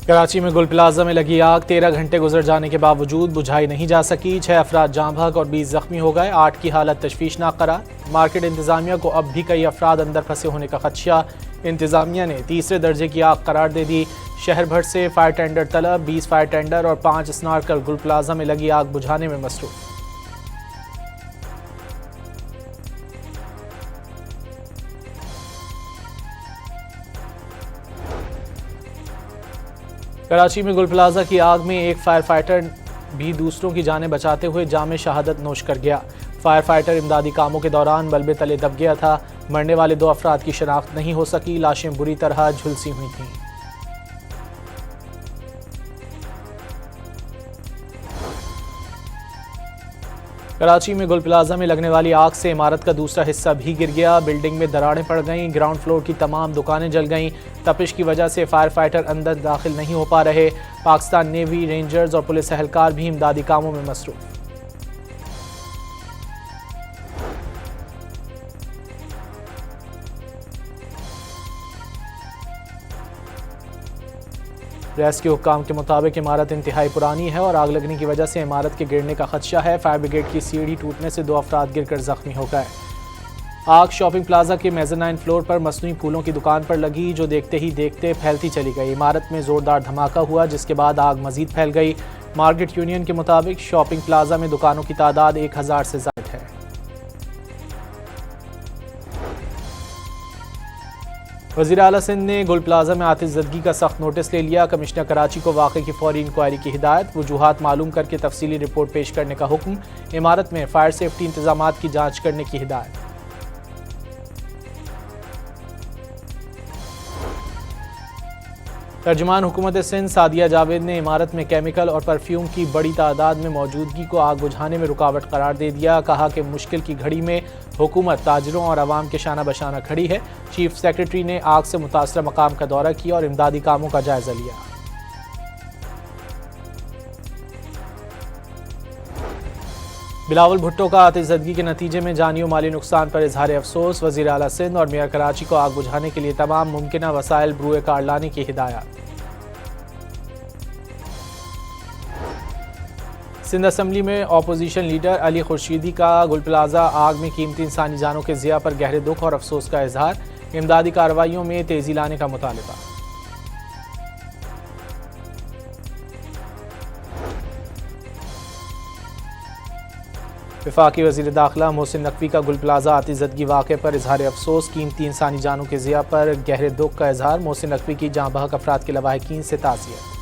कराची में गुल प्लाजा में लगी आग 13 घंटे गुजर जाने के बावजूद बुझाई नहीं जा सकी। 6 अफराद जाँ बहक और 20 जख्मी हो गए। 8 की हालत तशवीशनाक करार। मार्केट इंतजामिया को अब भी कई अफराद अंदर फंसे होने का खदशा। इंतजामिया ने तीसरे दर्जे की आग करार दे दी। शहर भर से फायर टेंडर तलब। 20 फायर टेंडर और 5 स्नार्कर गुल प्लाजा में लगी आग बुझाने में मसरूफ। कराची में गुल प्लाजा की आग में एक फायर फाइटर भी दूसरों की जानें बचाते हुए जाम शहादत नोश कर गया। फायर फाइटर इमदादी कामों के दौरान मलबे तले दब गया था। मरने वाले 2 अफराद की शनाख्त नहीं हो सकी। लाशें बुरी तरह झुलसी हुई थीं। कराची में गुल प्लाजा में लगने वाली आग से इमारत का दूसरा हिस्सा भी गिर गया। बिल्डिंग में दरारें पड़ गईं। ग्राउंड फ्लोर की तमाम दुकानें जल गईं। तपिश की वजह से फायर फाइटर अंदर दाखिल नहीं हो पा रहे। पाकिस्तान नेवी, रेंजर्स और पुलिस एहलकार भी इमदादी कामों में मसरूफ। रेस्क्यू हुक्काम के मुताबिक इमारत इंतहाई पुरानी है और आग लगने की वजह से इमारत के गिरने का खदशा है। फायर ब्रिगेड की सीढ़ी टूटने से 2 अफराद गिरकर जख्मी हो गए। आग शॉपिंग प्लाजा के मेज़नाइन फ्लोर पर मसनूई फूलों की दुकान पर लगी, जो देखते ही देखते फैलती चली गई। इमारत में जोरदार धमाका हुआ, जिसके बाद आग मजीद फैल गई। मार्केट यूनियन के मुताबिक शॉपिंग प्लाजा में दुकानों की तादाद 1000 से ज़ायद है। वज़ीर आला सिंध ने गुल प्लाजा में आतिशज़दगी का सख्त नोटिस ले लिया। कमिश्नर कराची को वाक़े की फौरी इंक्वायरी की हिदायत। वजूहात मालूम करके तफसीली रिपोर्ट पेश करने का हुक्म। इमारत में फायर सेफ्टी इंतजामात की जाँच करने की हिदायत। तर्जुमान हुकूमत सिंध सादिया जावेद ने इमारत में केमिकल और परफ्यूम की बड़ी तादाद में मौजूदगी को आग बुझाने में रुकावट करार दे दिया। कहा कि मुश्किल की घड़ी में हुकूमत ताजरों और अवाम के शाना बशाना खड़ी है। चीफ सेक्रेटरी ने आग से मुतासरा मकाम का दौरा किया और इमदादी कामों का जायजा लिया। बिलावल भुट्टो का आतिशज़दगी के नतीजे में जानी और माली नुकसान पर इजहार अफसोस। वज़ीर आला सिंध और मेयर कराची को आग बुझाने के लिए तमाम मुमकिना वसाइल ब्रुए कार लाने की हिदायत। सिंध असम्बली में अपोजिशन लीडर अली खुर्शीदी का गुल प्लाजा आग में कीमती इंसानी जानों के ज़िया पर गहरे दुख और अफसोस का इजहार। इमदादी कार्रवाइयों में तेजी लाने का मुतालबा। वफाकी वज़ीर दाखिला मोहसिन नकवी का गुल प्लाजा आतिशज़दगी वाक़े पर इजहार अफसोस। कीमती इंसानी जानों के ज़िया पर गहरे दुख का इजहार। मोहसिन नकवी की जाँ बहक अफराद के लवाहिकीन से ताज़ियत।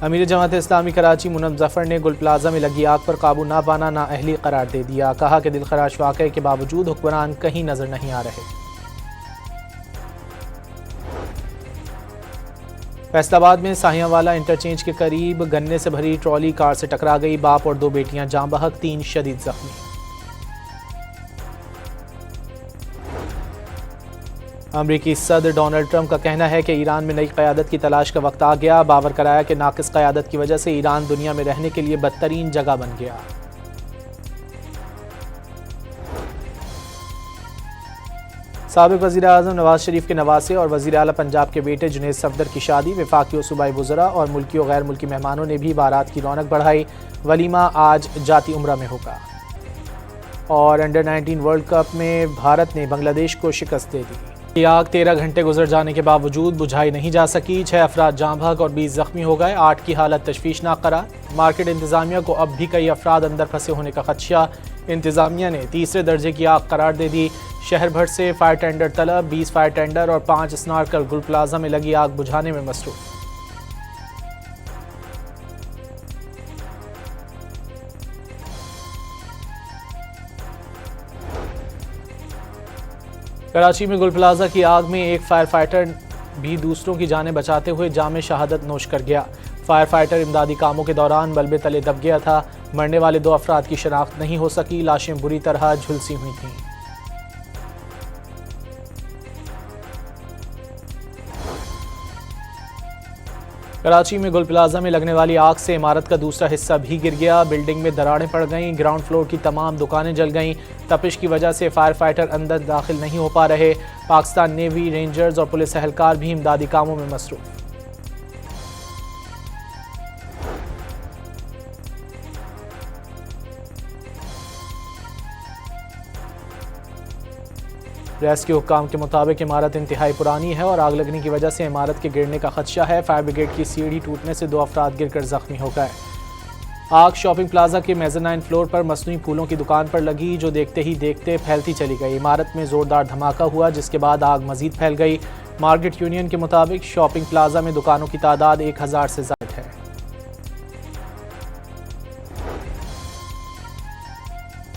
अमीर जमात इस्लामी कराची मुनव्वर जफ़र ने गुल प्लाजा में लगी आग पर काबू ना पाना नाअहली करार दे दिया। कहा कि दिलखराश वाक़े के बावजूद हुक्मरान कहीं नजर नहीं आ रहे। फैसलाबाद में साहियावाला इंटरचेंज के करीब गन्ने से भरी ट्रॉली कार से टकरा गई। बाप और 2 बेटियां जाँ बहक, 3 शदीद जख्मी। अमरीकी सदर डोनाल्ड ट्रंप का कहना है कि ईरान में नई क़यादत की तलाश का वक्त आ गया। बावर कराया कि नाक़िस क़यादत की वजह से ईरान दुनिया में रहने के लिए बदतरीन जगह बन गया। साबिक़ वज़ीर आज़म नवाज शरीफ के नवासे और वज़ीर आला पंजाब के बेटे जुनैद सफदर की शादी। वफाकी और सूबाई वज़रा और मुल्की और गैर मुल्की मेहमानों ने भी बारात की रौनक बढ़ाई। वलीमा आज जाती उम्रा में होगा। और अंडर 19 वर्ल्ड कप में भारत ने बांग्लादेश को शिकस्त दे दी। ये आग 13 घंटे गुजर जाने के बावजूद बुझाई नहीं जा सकी। 6 अफराद जाँ बहक और 20 जख्मी हो गए। 8 की हालत तशवीशनाक करार। मार्केट इंतजामिया को अब भी कई अफराद अंदर फंसे होने का खदशा। इंतजामिया ने तीसरे दर्जे की आग करार दे दी। शहर भर से फायर टेंडर तलब। 20 फायर टेंडर और 5 स्नार्कर गुल प्लाजा में लगी आग बुझाने में मसरूफ। कराची में गुल प्लाजा की आग में एक फायर फाइटर भी दूसरों की जानें बचाते हुए जाम शहादत नोश कर गया। फायर फाइटर इमदादी कामों के दौरान मलबे तले दब गया था। मरने वाले 2 अफराद की शनाख्त नहीं हो सकी। लाशें बुरी तरह झुलसी हुई थीं। कराची में गुल प्लाजा में लगने वाली आग से इमारत का दूसरा हिस्सा भी गिर गया। बिल्डिंग में दरारें पड़ गईं, ग्राउंड फ्लोर की तमाम दुकानें जल गईं। तपिश की वजह से फायर फाइटर अंदर दाखिल नहीं हो पा रहे। पाकिस्तान नेवी, रेंजर्स और पुलिस एहलकार भी इमदादी कामों में मसरूफ। रेस्क्यू हुक्काम के मुताबिक इमारत इंतहाई पुरानी है और आग लगने की वजह से इमारत के गिरने का खदशा है। फायर ब्रिगेड की सीढ़ी टूटने से 2 अफराद गिरकर जख्मी हो गए। आग शॉपिंग प्लाजा के मेज़नाइन फ्लोर पर मसनूई फूलों की दुकान पर लगी, जो देखते ही देखते फैलती चली गई। इमारत में जोरदार धमाका हुआ, जिसके बाद आग मजीद फैल गई। मार्केट यूनियन के मुताबिक शॉपिंग प्लाजा में दुकानों की तादाद 1000 से ज़ायद है।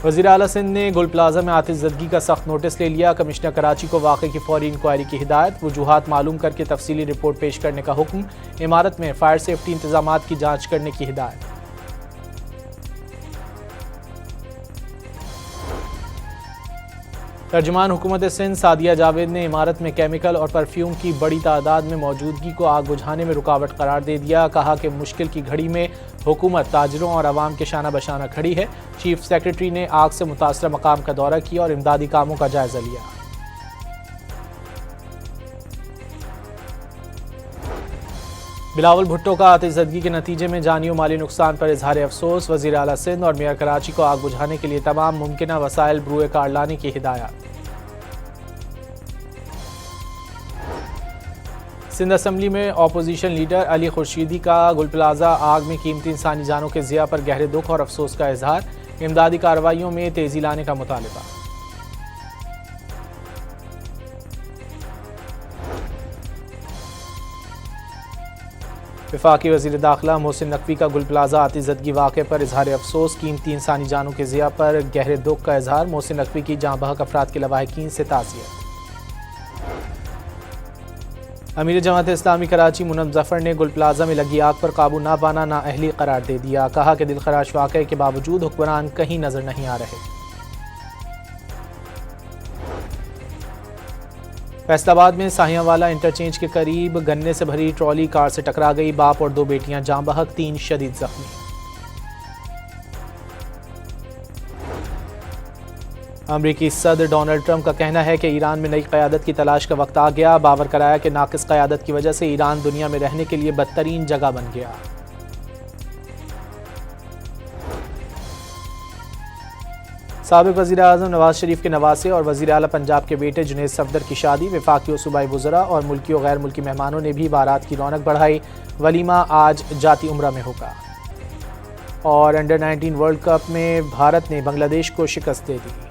वज़ीर आला सिंध ने गुल प्लाजा में आतिशज़दगी का सख्त नोटिस ले लिया। कमिश्नर कराची को वाक़े की फौरी इंक्वायरी की हिदायत, वजूहात मालूम करके तफसीली रिपोर्ट पेश करने का हुक्म। इमारत में फायर सेफ्टी इंतजामात की जांच करने की हिदायत। तर्जुमान हुकूमत सिंध सादिया जावेद ने इमारत में केमिकल और परफ्यूम की बड़ी तादाद में मौजूदगी को आग बुझाने में रुकावट करार दे दिया। कहा कि मुश्किल की घड़ी में हुकूमत ताजरों और आवाम के शाना बशाना खड़ी है। चीफ सेक्रेटरी ने आग से मुतासरा मकाम का दौरा किया और इमदादी कामों का जायजा लिया। बिलावल भुट्टो का आतिशज़दगी के नतीजे में जानी और माली नुकसान पर इजहार अफसोस। वज़ीर आला सिंध और मेयर कराची को आग बुझाने के लिए तमाम मुमकिना वसाइल ब्रुए कार लाने की हिदायत। सिंध असम्बली में अपोजिशन लीडर अली खुर्शीदी का गुल प्लाजा आग में कीमती इंसानी जानों के ज़िया पर गहरे दुख और अफसोस का इजहार। इमदादी कार्रवाइयों में तेजी लाने का मुतालबा। वफाकी वज़ीर दाखिला मोहसिन नकवी का गुल प्लाजा आतिशज़दगी वाक़े पर इजहार अफसोस। कीमती इंसानी जानों के ज़िया पर गहरे दुख का इजहार। मोहसिन नकवी की जाँ बहक अफराद के लवाहिकीन से ताज़ियत। अमीर जमात इस्लामी कराची मुनव्वर जफ़र ने गुल प्लाजा में लगी आग पर काबू ना पाना नाअहली करार दे दिया। कहा कि दिलखराश वाक़े के बावजूद हुक्मरान कहीं नजर नहीं आ रहे। फैसलाबाद में साहियावाला इंटरचेंज के करीब गन्ने से भरी ट्रॉली कार से टकरा गई। बाप और 2 बेटियां जाँ बहक, 3 शदीद जख्मी। अमरीकी सदर डोनाल्ड ट्रंप का कहना है कि ईरान में नई क़यादत की तलाश का वक्त आ गया। बावर कराया कि नाक़िस क़यादत की वजह से ईरान दुनिया में रहने के लिए बदतरीन जगह बन गया। साबिक़ वज़ीर आज़म नवाज शरीफ के नवासे और वज़ीर आला पंजाब के बेटे जुनैद सफदर की शादी। वफाकी और सूबाई वुज़रा और मुल्की और गैर मुल्की मेहमानों ने भी बारात की रौनक बढ़ाई। वलीमा आज जाती उम्रा में होगा। और अंडर 19 वर्ल्ड कप में भारत ने बांग्लादेश को शिकस्त दे दी।